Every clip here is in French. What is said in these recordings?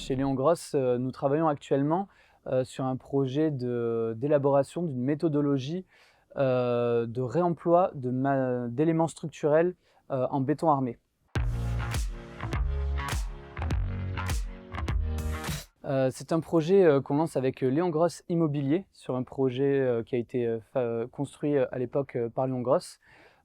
Chez Léon Gross, nous travaillons actuellement sur un projet d'élaboration d'une méthodologie de réemploi d'éléments structurels en béton armé. C'est un projet qu'on lance avec Léon Gross Immobilier sur un projet qui a été construit à l'époque par Léon Gross.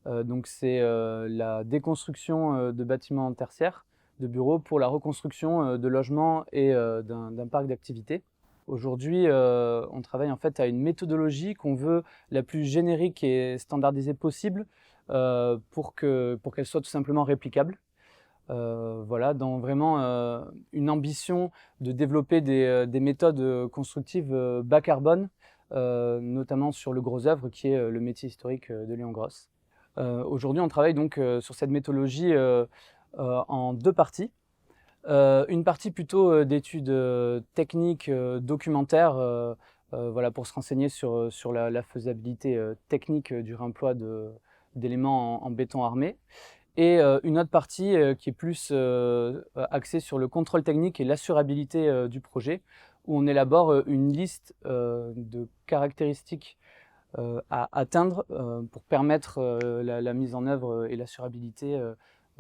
Donc c'est la déconstruction de bâtiments tertiaires, de bureaux pour la reconstruction de logements et d'un parc d'activités. Aujourd'hui, on travaille en fait à une méthodologie qu'on veut la plus générique et standardisée possible pour qu'elle soit tout simplement réplicable. Voilà, dans vraiment une ambition de développer des méthodes constructives bas carbone, notamment sur le gros œuvre qui est le métier historique de Léon Gross. Aujourd'hui, on travaille donc sur cette méthodologie en deux parties. Une partie plutôt d'études techniques, documentaires, voilà, pour se renseigner sur la faisabilité technique du réemploi d'éléments en béton armé. Et une autre partie qui est plus axée sur le contrôle technique et l'assurabilité du projet, où on élabore une liste de caractéristiques à atteindre pour permettre la mise en œuvre et l'assurabilité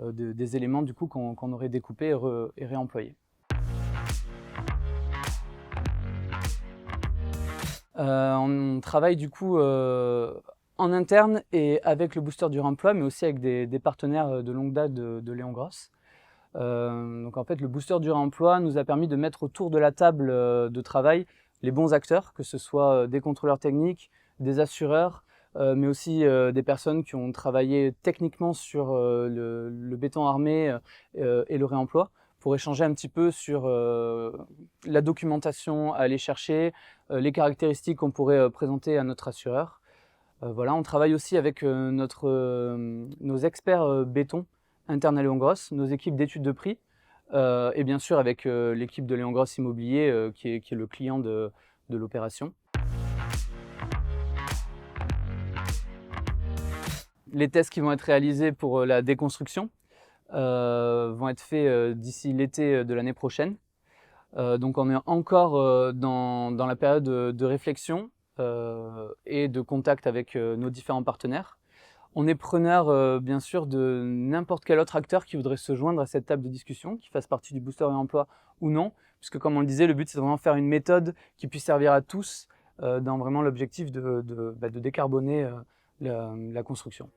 des éléments du coup qu'on aurait découpés et réemployés. On travaille du coup en interne et avec le booster du réemploi, mais aussi avec des partenaires de longue date de Léon Gross. Donc en fait, le booster du réemploi nous a permis de mettre autour de la table de travail les bons acteurs, que ce soit des contrôleurs techniques, des assureurs, mais aussi des personnes qui ont travaillé techniquement sur le béton armé et le réemploi, pour échanger un petit peu sur la documentation à aller chercher, les caractéristiques qu'on pourrait présenter à notre assureur. Voilà, on travaille aussi avec nos experts béton internes à Léon Gross, nos équipes d'études de prix, et bien sûr avec l'équipe de Léon Gross Immobilier qui est le client de l'opération. Les tests qui vont être réalisés pour la déconstruction vont être faits d'ici l'été de l'année prochaine. Donc on est encore dans la période de réflexion et de contact avec nos différents partenaires. On est preneur bien sûr de n'importe quel autre acteur qui voudrait se joindre à cette table de discussion, qui fasse partie du booster réemploi ou non, puisque comme on le disait, le but c'est de vraiment faire une méthode qui puisse servir à tous dans vraiment l'objectif de décarboner la construction.